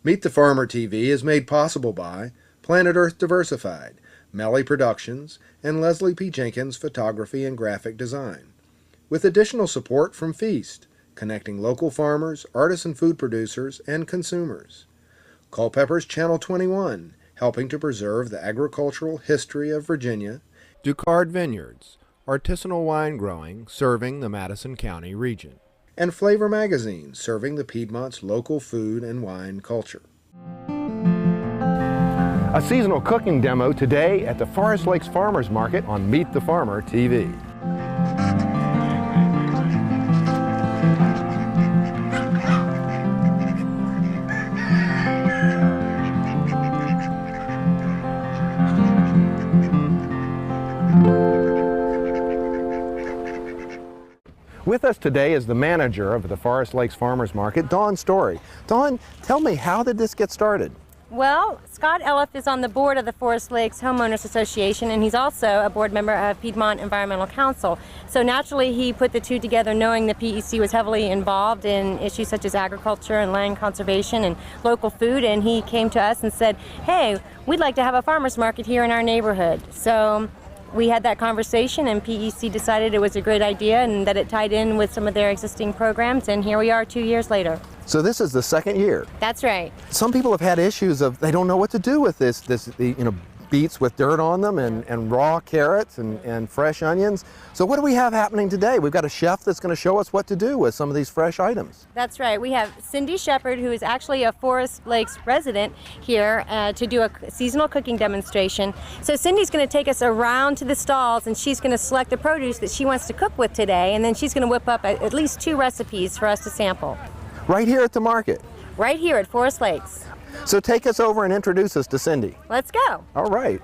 Meet the Farmer TV is made possible by Planet Earth Diversified, Melli Productions, and Leslie P. Jenkins Photography and Graphic Design, with additional support from Feast, connecting local farmers, artisan food producers, and consumers. Culpeper's Channel 21, helping to preserve the agricultural history of Virginia. Ducard Vineyards, artisanal wine growing, serving the Madison County region. And Flavor Magazine, serving the Piedmont's local food and wine culture. A seasonal cooking demo today at the Forest Lakes Farmers Market on Meet the Farmer TV. With us today is the manager of the Forest Lakes Farmers Market, Dawn Story. Dawn, tell me, how did this get started? Well, Scott Elliff is on the board of the Forest Lakes Homeowners Association, and he's also a board member of Piedmont Environmental Council. So naturally he put the two together, knowing the PEC was heavily involved in issues such as agriculture and land conservation and local food, and he came to us and said, hey, we'd like to have a farmers market here in our neighborhood. So we had that conversation, and PEC decided it was a great idea and that it tied in with some of their existing programs, and here we are 2 years later. So this is the second year. That's right. Some people have had issues of they don't know what to do with this beets with dirt on them and raw carrots and fresh onions. So what do we have happening today? We've got a chef that's going to show us what to do with some of these fresh items. That's right. We have Cindy Shepard, who is actually a Forest Lakes resident here, to do a seasonal cooking demonstration. So Cindy's going to take us around to the stalls, and she's going to select the produce that she wants to cook with today, and then she's going to whip up at least 2 recipes for us to sample. Right here at the market? Right here at Forest Lakes. So take us over and introduce us to Cindy. Let's go. All right.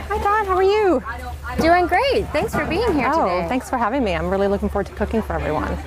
Hi Dawn, how are you? Doing great. Thanks for being here today. Oh, thanks for having me. I'm really looking forward to cooking for everyone.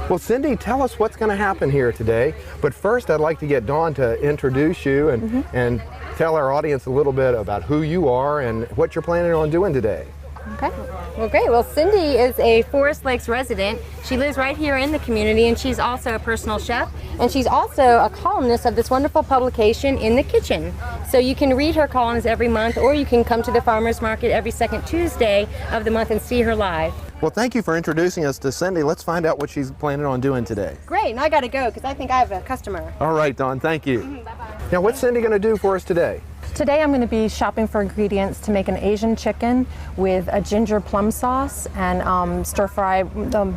Well, Cindy, tell us what's going to happen here today. But first, I'd like to get Dawn to introduce you and tell our audience a little bit about who you are and what you're planning on doing today. Okay. Well, great. Well, Cindy is a Forest Lakes resident. She lives right here in the community, and she's also a personal chef, and she's also a columnist of this wonderful publication, In the Kitchen. So you can read her columns every month, or you can come to the farmers market every second Tuesday of the month and see her live. Well, thank you for introducing us to Cindy. Let's find out what she's planning on doing today. Great, and I got to go because I think I have a customer. All right, Dawn, thank you. Bye-bye. Now, what's Cindy going to do for us today? Today I'm going to be shopping for ingredients to make an Asian chicken with a ginger plum sauce and stir fry the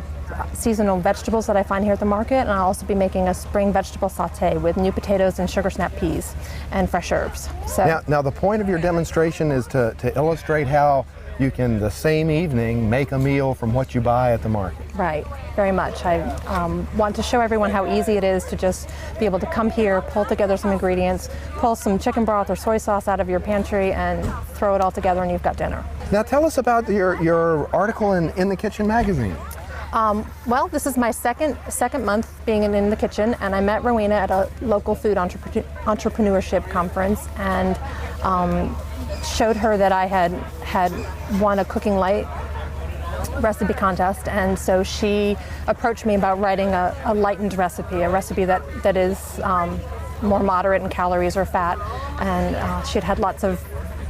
seasonal vegetables that I find here at the market, and I'll also be making a spring vegetable saute with new potatoes and sugar snap peas and fresh herbs. So now the point of your demonstration is to illustrate how you can, the same evening, make a meal from what you buy at the market. Right, very much. I want to show everyone how easy it is to just be able to come here, pull together some ingredients, pull some chicken broth or soy sauce out of your pantry and throw it all together and you've got dinner. Now tell us about your article in the Kitchen magazine. Well, this is my second month being in the kitchen, and I met Rowena at a local food entrepreneurship conference and showed her that I had won a Cooking Light recipe contest, and so she approached me about writing a lightened recipe, a recipe that is more moderate in calories or fat, and she had lots of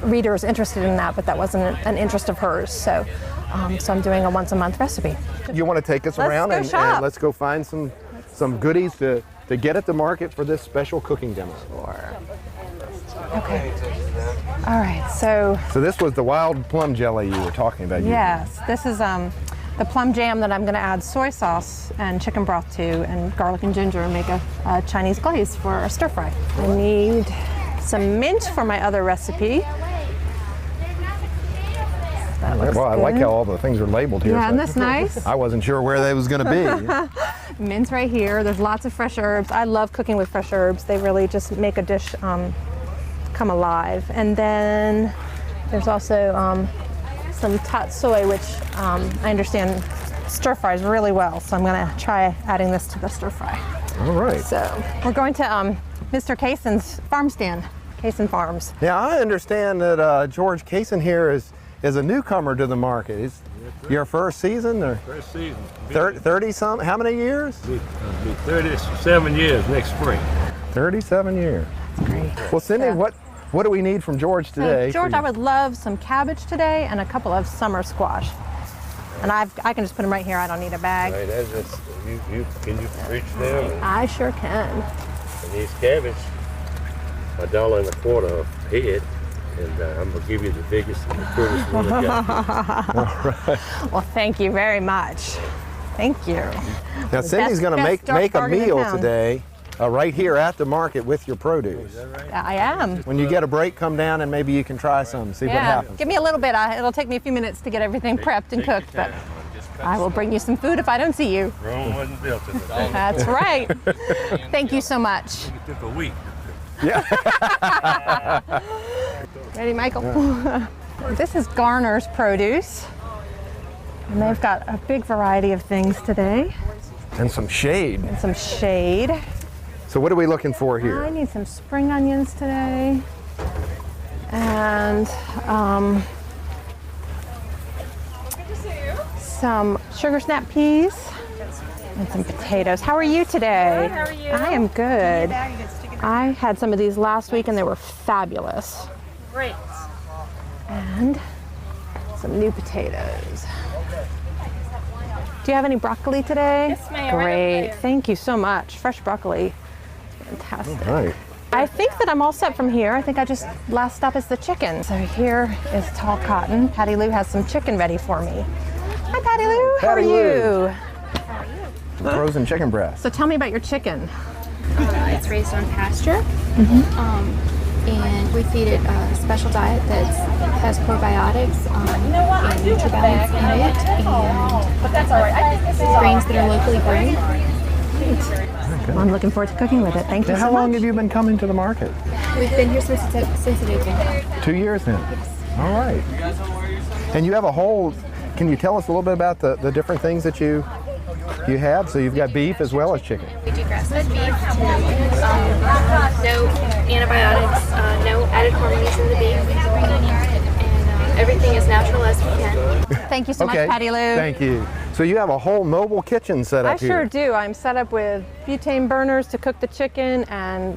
readers interested in that, but that wasn't an interest of hers, so I'm doing a once-a-month recipe. You want to take us around and let's go find some goodies to get at the market for this special cooking demo. Sure. Okay. All right, so this was the wild plum jelly you were talking about. Yes, this is the plum jam that I'm going to add soy sauce and chicken broth to, and garlic and ginger, and make a Chinese glaze for a stir fry. I need some mint for my other recipe. Well, I like how all the things are labeled here. Yeah, isn't this nice? I wasn't sure where they was going to be. Mint's right here. There's lots of fresh herbs. I love cooking with fresh herbs. They really just make a dish come alive. And then there's also some tot soy, which I understand stir fries really well. So I'm going to try adding this to the stir fry. All right. So we're going to Mr. Kaysen's farm stand. Kaysen Farms. Now, I understand that George Kaysen here is a newcomer to the market. Is your first season? Or First season. 30 something? How many years? Be 37 years next spring. 37 years. Great. Well, Cindy, Yeah. what do we need from George today? So, George, I would love some cabbage today and a couple of summer squash. And I can just put them right here. I don't need a bag. Right, can you reach them? I sure can. And these cabbage, $1.25 a head, and I'm gonna give you the biggest and the prettiest one I got. Well, thank you very much. Thank you. Now, Cindy's going to make a bargain in meal town. today right here at the market with your produce. I am. When you get a break, come down and maybe you can try some, see what happens. Give me a little bit. It'll take me a few minutes to get everything prepped and cooked, but I will bring you some food if I don't see you. Rome wasn't built in a day. That's right. Thank you so much. It took a week. Ready, Michael? This is Garner's Produce, and they've got a big variety of things today. And some shade. And some shade. So what are we looking for I here? need some spring onions today, and some sugar snap peas, and some potatoes. How are you today? Good, how are you? I am good. I had some of these last week and they were fabulous. Great. And some new potatoes. Do you have any broccoli today? Yes, ma'am. Right Great. over there. Thank you so much. Fresh broccoli. Fantastic. All right. I think that I'm all set from here. I think last stop is the chicken. So here is Tall Cotton. Patty Lou has some chicken ready for me. Hi, Patty Lou. How are Patty Lou. you? Frozen chicken breast. So tell me about your chicken. It's raised on pasture, and we feed it a special diet that has probiotics and NutriBalance in it, and grains that are locally grown. Well, I'm looking forward to cooking with it. Thank you Now, so how much. long have you been coming to the market? We've been here since it opened. 2 years now? Yes. All right. And you have a whole, can you tell us a little bit about the different things that you have? So you've got beef as well as chicken. We do grass-fed beef, no antibiotics, no added hormones in the beef, and everything as natural as we can. Thank you so Okay. much, Patty Lou. Thank you. So you have a whole mobile kitchen set up I here. sure do. I'm set up with butane burners to cook the chicken and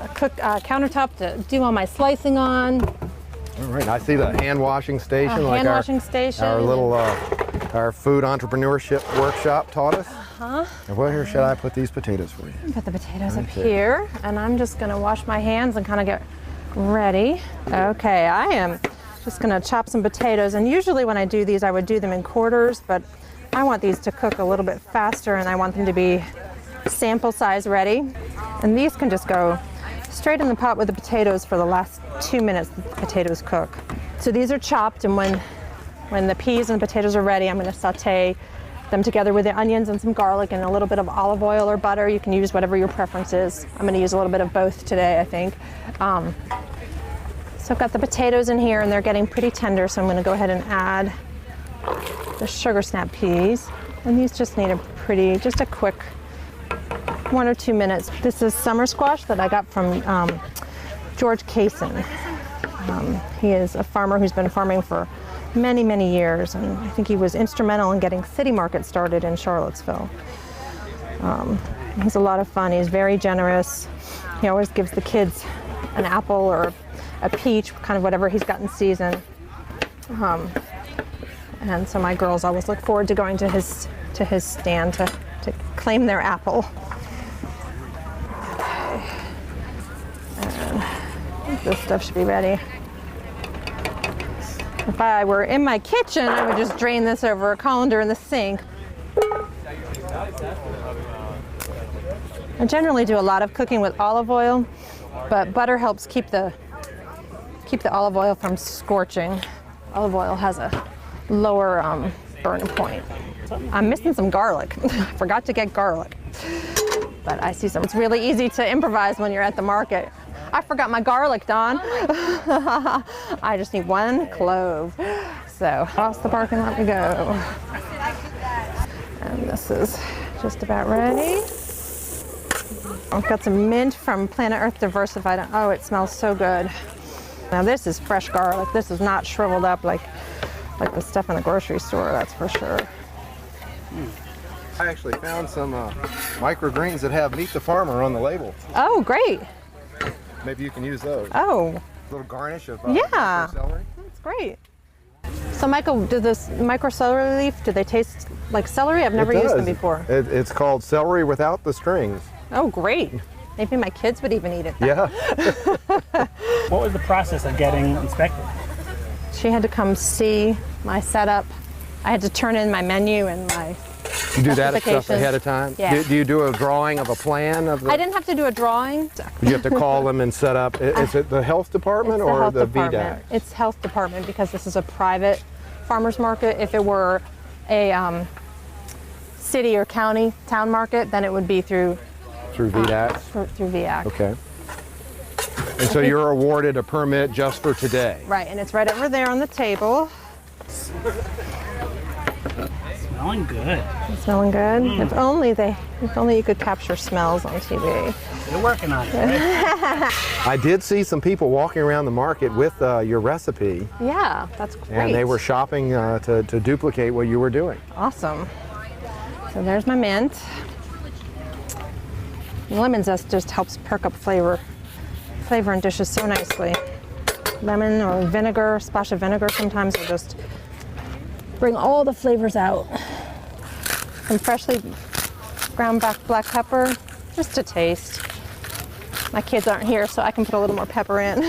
a countertop to do all my slicing on. All right. I see the hand washing station. A like hand our- washing station. Our little our food entrepreneurship workshop taught us. And where should I put these potatoes for you? Put the potatoes up there. here, and I'm just gonna wash my hands and kind of get ready. Okay, I am just gonna chop some potatoes, and usually when I do these I would do them in quarters, but I want these to cook a little bit faster and I want them to be sample size ready. And these can just go straight in the pot with the potatoes for the last 2 minutes that the potatoes cook. So these are chopped, and when the peas and the potatoes are ready, I'm gonna saute them together with the onions and some garlic and a little bit of olive oil or butter. You can use whatever your preference is. I'm gonna use a little bit of both today, I think. So I've got the potatoes in here and they're getting pretty tender, so I'm gonna go ahead and add the sugar snap peas. And these just need just a quick 1 or 2 minutes. This is summer squash that I got from George Kaysen. He is a farmer who's been farming for many, many years, and I think he was instrumental in getting City Market started in Charlottesville. He's a lot of fun. He's very generous. He always gives the kids an apple or a peach, kind of whatever he's got in season. And so my girls always look forward to going to his stand to claim their apple. Okay. And I think this stuff should be ready. If I were in my kitchen, I would just drain this over a colander in the sink. I generally do a lot of cooking with olive oil, but butter helps keep the olive oil from scorching. Olive oil has a lower burn point. I'm missing some garlic. I forgot to get garlic, but I see some. It's really easy to improvise when you're at the market. I forgot my garlic, Dawn. I just need 1 clove. So across the parking lot we go. And this is just about ready. I've got some mint from Planet Earth Diversified. Oh, it smells so good. Now this is fresh garlic. This is not shriveled up like the stuff in the grocery store, that's for sure. I actually found some microgreens that have Meet the Farmer on the label. Oh, great. Maybe you can use those. Oh. A little garnish of Yeah. celery. That's great. So Michael, do this micro celery leaf, do they taste like celery? I've never used them before. It's called celery without the strings. Oh, great. Maybe my kids would even eat it. Yeah. What was the process of getting inspected? She had to come see my setup. I had to turn in my menu and my You do that stuff specifications. ahead of time? Yeah. Do you do a drawing of a plan of the? I didn't have to do a drawing. You have to call them and set up. Is it the health department It's the or health the department. VDAC? It's health department because this is a private farmer's market. If it were a city or county town market, then it would be through VDAC? through VIAC. Okay. And so you're awarded a permit just for today? Right, and it's right over there on the table. Smelling good. It's smelling good. If only you could capture smells on TV. You're working on it, right? I did see some people walking around the market with your recipe, Yeah, that's great. and they were shopping to duplicate what you were doing. awesome. So there's my mint. Lemon zest just helps perk up flavor in dishes so nicely. Lemon or vinegar, splash of vinegar sometimes will just bring all the flavors out. Some freshly ground black pepper, just to taste. My kids aren't here, so I can put a little more pepper in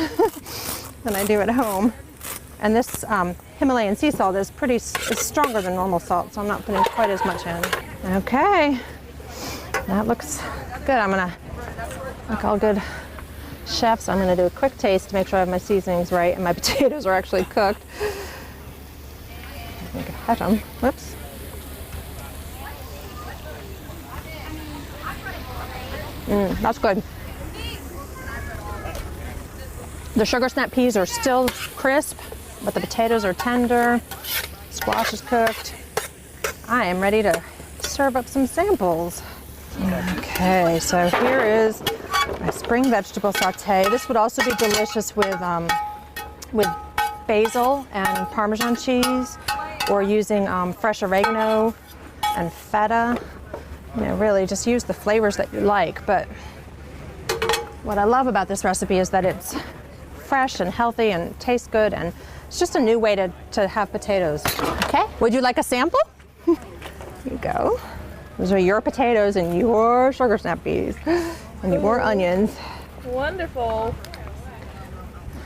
than I do at home. And this Himalayan sea salt is stronger than normal salt, so I'm not putting quite as much in. Okay, that looks good. Like all good chefs, I'm gonna do a quick taste to make sure I have my seasonings right and my potatoes are actually cooked. I think I had them. Whoops. That's good. The sugar snap peas are still crisp, but the potatoes are tender. Squash is cooked. I am ready to serve up some samples. Okay, so here is my spring vegetable saute. This would also be delicious with basil and Parmesan cheese, or using fresh oregano and feta. You know, really just use the flavors that you like. But what I love about this recipe is that it's fresh and healthy and tastes good, and it's just a new way to have potatoes. Okay, would you like a sample? Here you go. Those are your potatoes and your sugar snap peas and your onions. Wonderful.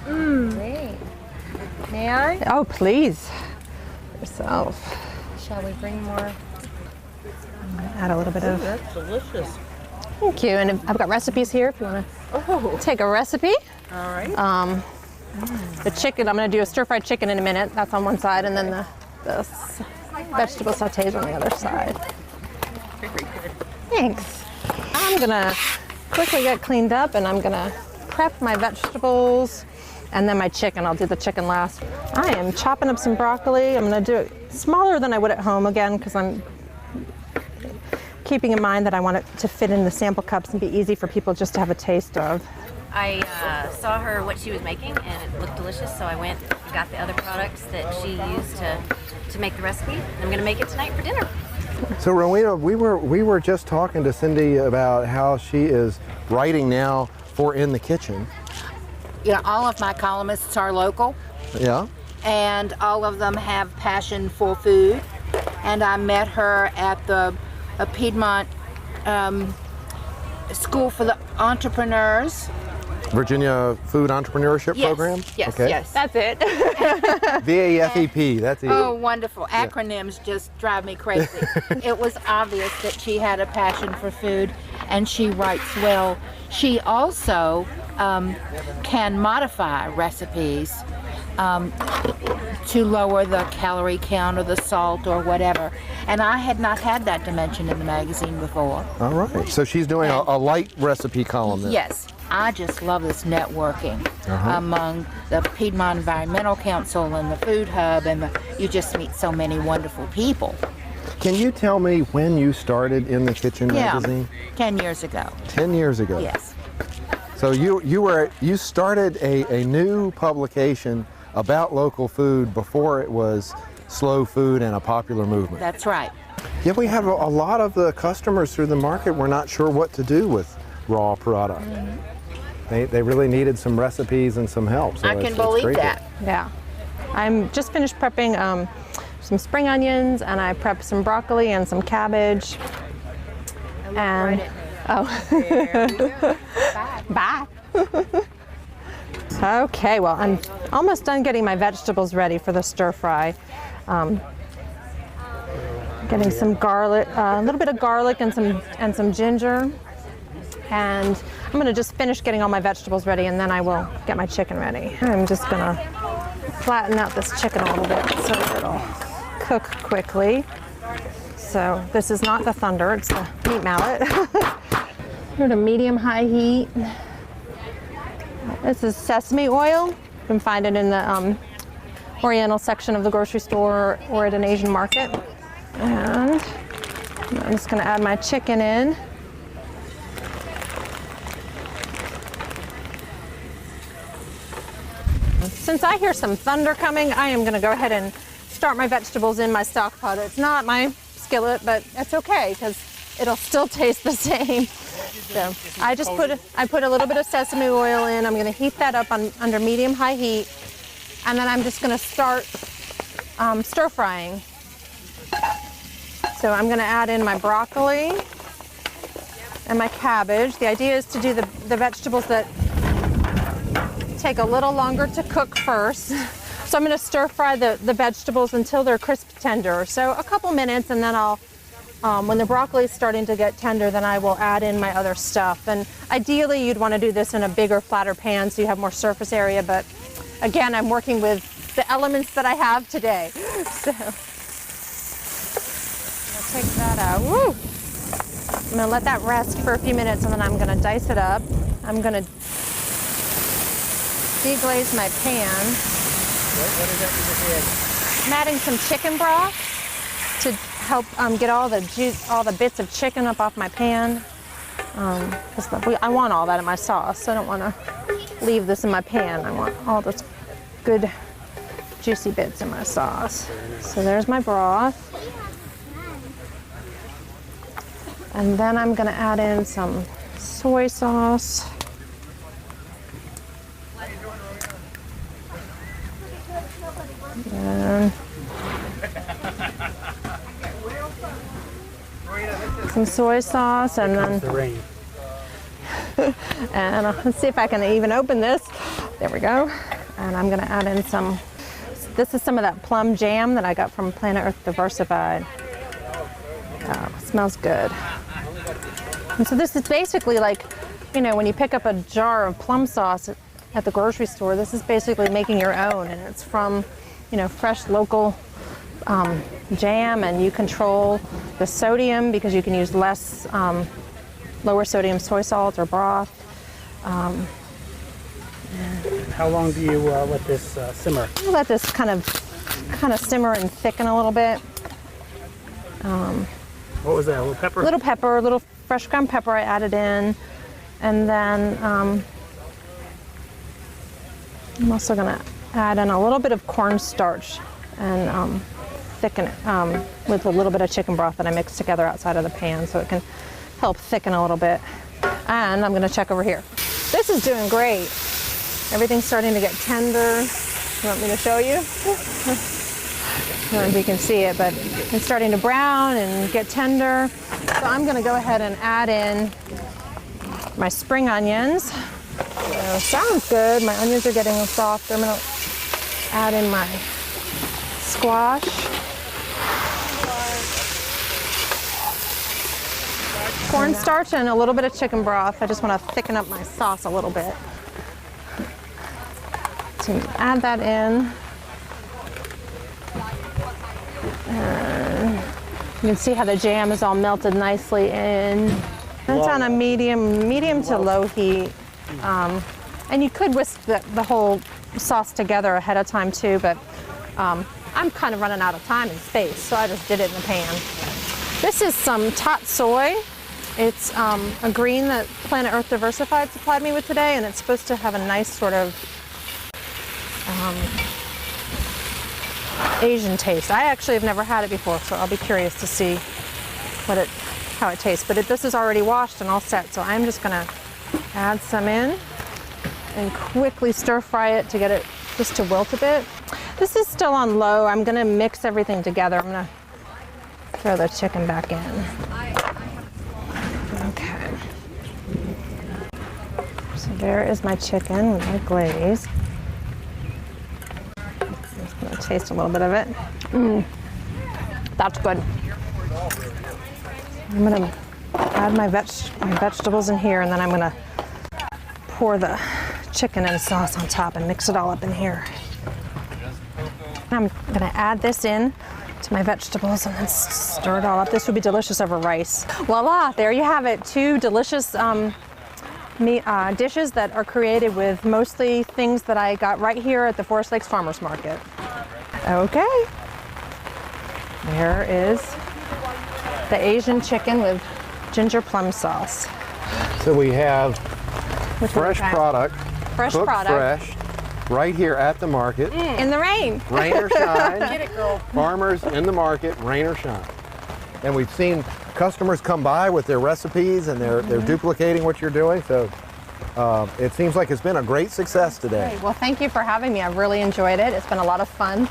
Great. May I? Oh, please. Yourself. Shall we bring more? Add a little bit of. That's delicious. Thank you. And I've got recipes here if you want to take a recipe. All right. The chicken, I'm going to do a stir-fried chicken in a minute. That's on one side, and then the vegetable sautés on the other side. Very good. Thanks. I'm going to quickly get cleaned up, and I'm going to prep my vegetables and then my chicken. I'll do the chicken last. I am chopping up some broccoli. I'm going to do it smaller than I would at home again, because I'm keeping in mind that I want it to fit in the sample cups and be easy for people just to have a taste of. I saw her what she was making, and it looked delicious, so I went and got the other products that she used to make the recipe. I'm going to make it tonight for dinner. So Rowena, we were just talking to Cindy about how she is writing now for In the Kitchen. You know, all of my columnists are local, Yeah. and all of them have passion for food. And I met her at the Piedmont School for the Entrepreneurs. Virginia Food Entrepreneurship Yes, Program? yes, Okay. yes. That's it. VAFEP, that's easy. Oh, wonderful. Acronyms just drive me crazy. It was obvious that she had a passion for food, and she writes well. She also can modify recipes to lower the calorie count or the salt or whatever. And I had not had that dimension in the magazine before. All right. So she's doing a light recipe column then. Yes. I just love this networking among the Piedmont Environmental Council and the Food Hub, and you just meet so many wonderful people. Can you tell me when you started in the Kitchen magazine? 10 years ago. 10 years ago. Yes. So you started a new publication about local food before it was slow food and a popular movement. That's right. Yeah, we have a lot of the customers through the market were not sure what to do with raw product. They really needed some recipes and some help. So I can believe that. Yeah. I'm just finished prepping some spring onions, and I prepped some broccoli and some cabbage. And There we go. bye. Okay, well, I'm almost done getting my vegetables ready for the stir fry. Getting some garlic, a little bit of garlic and some ginger. And I'm going to just finish getting all my vegetables ready, and then I will get my chicken ready. I'm just going to flatten out this chicken a little bit so that it'll cook quickly. So this is not the Thunder, it's the meat mallet. We're to medium-high heat. This is sesame oil. You can find it in the Oriental section of the grocery store or at an Asian market. And I'm just going to add my chicken in. Since I hear some thunder coming, I am going to go ahead and start my vegetables in my stock pot. It's not my skillet, but it's okay because it'll still taste the same. So I just put a little bit of sesame oil in. I'm going to heat that up under medium-high heat, and then I'm just going to start stir frying. So I'm going to add in my broccoli and my cabbage. The idea is to do the vegetables that take a little longer to cook first. So I'm going to stir fry the vegetables until they're crisp tender. So a couple minutes, and then I'll, when the broccoli is starting to get tender, then I will add in my other stuff. And ideally you'd want to do this in a bigger, flatter pan so you have more surface area, but again, I'm working with the elements that I have today. So I'll take that out. Woo! I'm going to let that rest for a few minutes, and then I'm going to dice it up. I'm going to deglaze my pan. What is that you just added? I'm adding some chicken broth to help get all the juice, all the bits of chicken up off my pan. I want all that in my sauce, so I don't want to leave this in my pan. I want all those good juicy bits in my sauce. So there's my broth. And then I'm going to add in some soy sauce. And some soy sauce, and then The rain. and let's see if I can even open this. There we go. And I'm going to add in some. This is some of that plum jam that I got from Planet Earth Diversified. Oh, it smells good. And so this is basically like, you know, when you pick up a jar of plum sauce at the grocery store, this is basically making your own, and it's from, you know, fresh local jam, and you control the sodium because you can use less lower sodium soy salt or broth. How long do you let this simmer? I'll let this kind of simmer and thicken a little bit. What was that, a little pepper? A little pepper, a little fresh ground pepper I added in, and then I'm also going to add in a little bit of cornstarch and thicken it with a little bit of chicken broth that I mixed together outside of the pan, so it can help thicken a little bit. And I'm going to check over here. This is doing great. Everything's starting to get tender. You want me to show you? I don't know if you can see it, but it's starting to brown and get tender. So I'm going to go ahead and add in my spring onions. So, sounds good. My onions are getting soft. I'm going to add in my squash. Cornstarch and a little bit of chicken broth. I just want to thicken up my sauce a little bit. So add that in. And you can see how the jam is all melted nicely in. It's on a medium to low heat. And you could whisk the whole sauce together ahead of time too, but I'm kind of running out of time and space, so I just did it in the pan. This is some tot soy. It's a green that Planet Earth Diversified supplied me with today, and it's supposed to have a nice sort of Asian taste. I actually have never had it before, so I'll be curious to see how it tastes. But this is already washed and all set, so I'm just gonna add some in and quickly stir fry it to get it just to wilt a bit. This is still on low. I'm gonna mix everything together. I'm gonna throw the chicken back in. Okay. So there is my chicken with my glaze. Just gonna taste a little bit of it. That's good. I'm gonna add my vegetables in here, and then I'm gonna pour the chicken and sauce on top and mix it all up in here. I'm gonna add this in to my vegetables and then stir it all up. This would be delicious over rice. Voila, there you have it. 2 delicious dishes that are created with mostly things that I got right here at the Forest Lakes Farmers Market. Okay, there is the Asian chicken with ginger plum sauce. So we have fresh product, Fresh cooked product. fresh, right here at the market. In the rain. Rain or shine. Get it, girl. Farmers in the market, rain or shine. And we've seen customers come by with their recipes, and they're duplicating what you're doing. So it seems like it's been a great success today. Great. Well, thank you for having me. I've really enjoyed it. It's been a lot of fun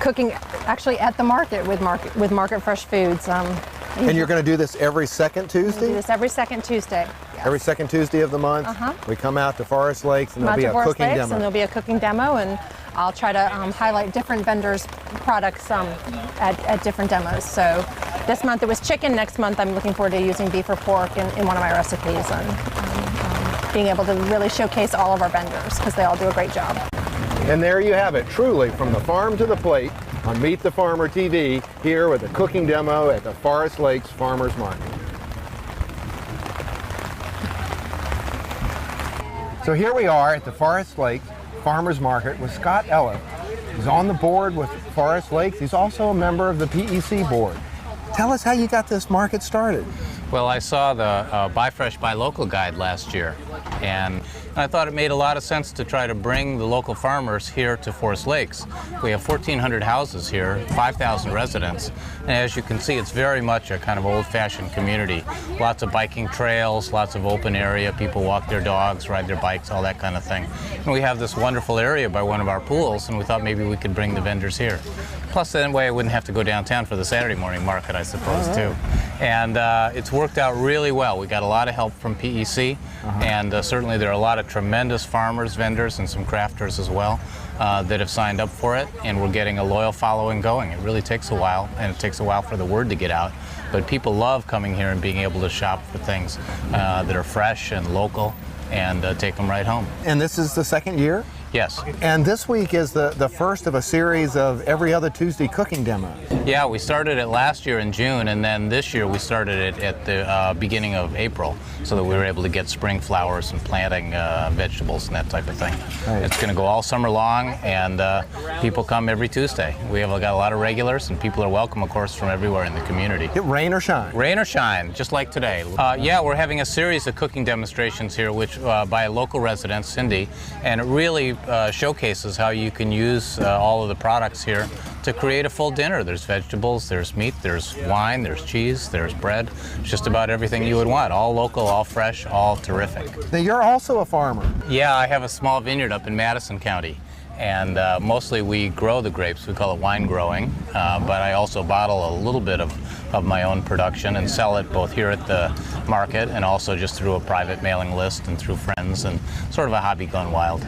cooking actually at the market with Market Fresh Foods. And you're going to do this every second Tuesday? We do this every second Tuesday. Yes. Every second Tuesday of the month? We come out to Forest Lakes, and there'll be a cooking demo. And there'll be a cooking demo, and I'll try to highlight different vendors' products at different demos. So this month it was chicken. Next month I'm looking forward to using beef or pork in one of my recipes, and being able to really showcase all of our vendors because they all do a great job. And there you have it, truly from the farm to the plate on Meet the Farmer TV, here with a cooking demo at the Forest Lakes Farmers Market. So here we are at the Forest Lakes Farmers Market with Scott Elliff. He's on the board with Forest Lakes. He's also a member of the PEC board. Tell us how you got this market started. Well, I saw the Buy Fresh, Buy Local guide last year, and I thought it made a lot of sense to try to bring the local farmers here to Forest Lakes. We have 1,400 houses here, 5,000 residents, and as you can see, it's very much a kind of old-fashioned community. Lots of biking trails, lots of open area, people walk their dogs, ride their bikes, all that kind of thing. And we have this wonderful area by one of our pools, and we thought maybe we could bring the vendors here. Plus, that way I wouldn't have to go downtown for the Saturday morning market, I suppose, too. And it's worked out really well. We got a lot of help from PEC, and certainly there are a lot of tremendous farmers, vendors, and some crafters as well that have signed up for it, and we're getting a loyal following going. It really takes a while, and it takes a while for the word to get out, but people love coming here and being able to shop for things that are fresh and local and take them right home. And this is the second year? Yes. And this week is the first of a series of every other Tuesday cooking demos. Yeah, we started it last year in June, and then this year we started it at the beginning of April, so that we were able to get spring flowers and planting vegetables and that type of thing. Right. It's going to go all summer long, and people come every Tuesday. We have got a lot of regulars, and people are welcome, of course, from everywhere in the community. Rain or shine? Rain or shine, just like today. Yeah, we're having a series of cooking demonstrations here, which by a local resident, Cindy, and it really showcases how you can use all of the products here to create a full dinner. There's vegetables, there's meat, there's wine, there's cheese, there's bread, just about everything you would want. All local, all fresh, all terrific. Now you're also a farmer. Yeah, I have a small vineyard up in Madison County, and mostly we grow the grapes. We call it wine growing, but I also bottle a little bit of my own production and sell it both here at the market and also just through a private mailing list and through friends, and sort of a hobby gone wild.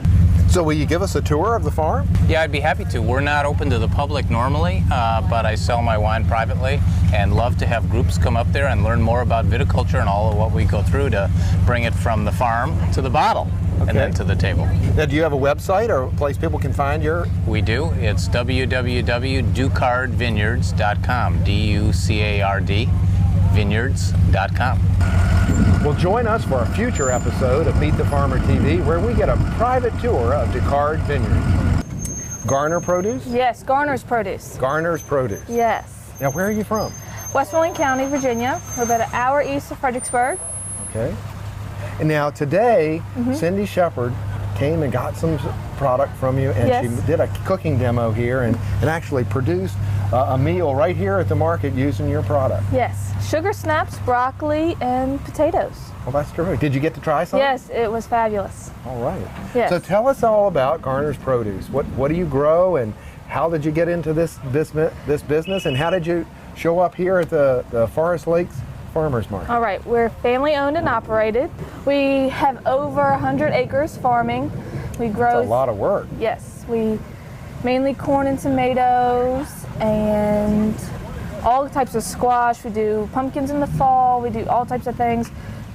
So will you give us a tour of the farm? Yeah, I'd be happy to. We're not open to the public normally, but I sell my wine privately and love to have groups come up there and learn more about viticulture and all of what we go through to bring it from the farm to the bottle and then to the table. Now, do you have a website or a place people can find your? We do. It's www.ducardvineyards.com, D-U-C-A-R-D, vineyards.com. Well, join us for a future episode of Meet the Farmer TV, where we get a private tour of Ducard Vineyard. Garner Produce? Yes, Garner's Produce. Garner's Produce. Yes. Now, where are you from? Westmoreland County, Virginia. We're about an hour east of Fredericksburg. Okay. And now today, Cindy Shepard came and got some product from you, and she did a cooking demo here and actually produced a meal right here at the market using your product. Yes, sugar snaps, broccoli, and potatoes. Well, that's terrific. Did you get to try some? Yes, it was fabulous. All right. Yes. So tell us all about Garner's Produce. What do you grow, and how did you get into this business, and how did you show up here at the Forest Lakes Farmers Market? All right, we're family owned and operated. We have over 100 acres farming. We grow. That's a lot of work. Yes, we mainly corn and tomatoes and all types of squash. We do pumpkins in the fall. We do all types of things.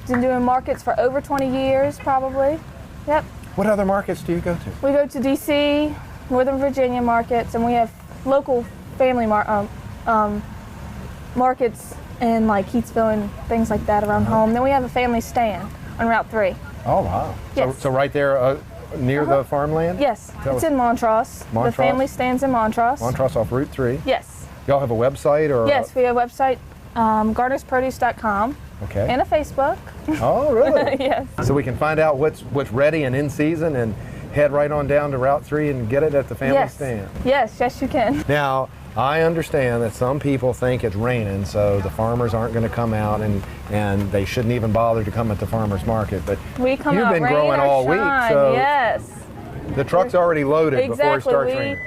Been doing markets for over 20 years, probably. Yep. What other markets do you go to? We go to DC, Northern Virginia markets, and we have local family markets in like Heatsville and things like that around home. Then we have a family stand on Route 3. Oh, wow. Yes. So right there near the farmland? Yes, it's in Montrose. The family stands in Montrose. Montrose off Route 3? Yes. Y'all have a website? Or yes, we have a website, garnersproduce.com. Okay. And a Facebook. Oh, really? Yes. So we can find out what's ready and in season and head right on down to Route 3 and get it at the family stand. Yes, you can. Now, I understand that some people think it's raining, so the farmers aren't going to come out, and they shouldn't even bother to come at the farmers market. But we come you've out been rain growing or all shine. week, so yes. The truck's already loaded before it starts raining.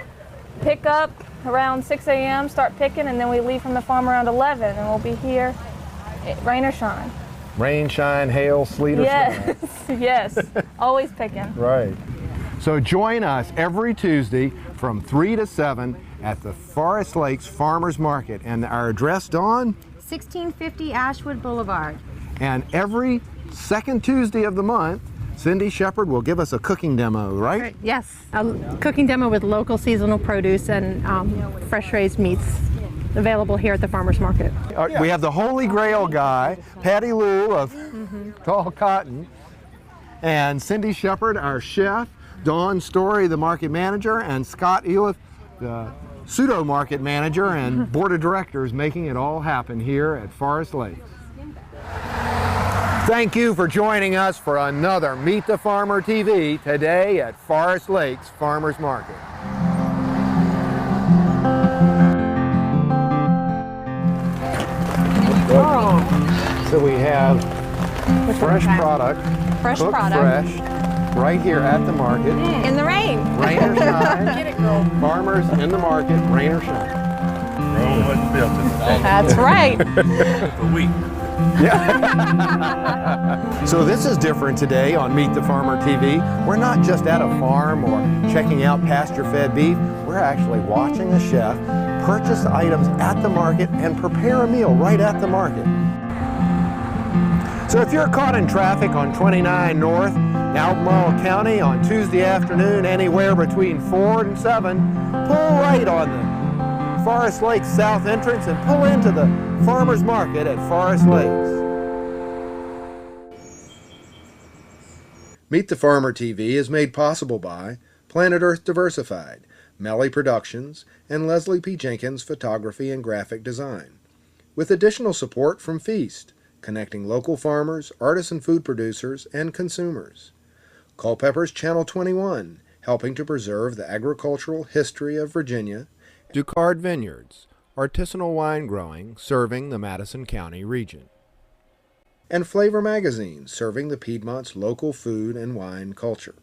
We pick up around 6 a.m., start picking, and then we leave from the farm around 11, and we'll be here, rain or shine. Rain, shine, hail, sleet, or snow. Yes, always picking. Right. So join us every Tuesday from 3 to 7 at the Forest Lakes Farmers Market. And our address, Dawn? 1650 Ashwood Boulevard. And every second Tuesday of the month, Cindy Shepard will give us a cooking demo, right? Yes, a cooking demo with local seasonal produce and fresh raised meats available here at the farmers market. We have the Holy Grail guy, Patty Lou of Tall Cotton, and Cindy Shepard, our chef, Dawn Story, the market manager, and Scott Eliff, the pseudo market manager and board of directors, making it all happen here at Forest Lakes. Thank you for joining us for another Meet the Farmer TV today at Forest Lakes Farmers Market. So we have fresh product, cooked fresh, right here at the market. In the rain. Rain or shine. Get it, girl. Farmers in the market, rain or shine. That's right. A week. Yeah. So this is different today on Meet the Farmer TV. We're not just at a farm or checking out pasture-fed beef. We're actually watching a chef purchase items at the market and prepare a meal right at the market. So if you're caught in traffic on 29 North, Albemarle County on Tuesday afternoon, anywhere between 4 and 7, pull right on the Forest Lakes South entrance and pull into the farmers market at Forest Lakes. Meet the Farmer TV is made possible by Planet Earth Diversified, Melli Productions, and Leslie P. Jenkins Photography and Graphic Design, with additional support from Feast, connecting local farmers, artisan food producers, and consumers. Culpeper's Channel 21, helping to preserve the agricultural history of Virginia. Ducard Vineyards, artisanal wine growing, serving the Madison County region. And Flavor Magazine, serving the Piedmont's local food and wine culture.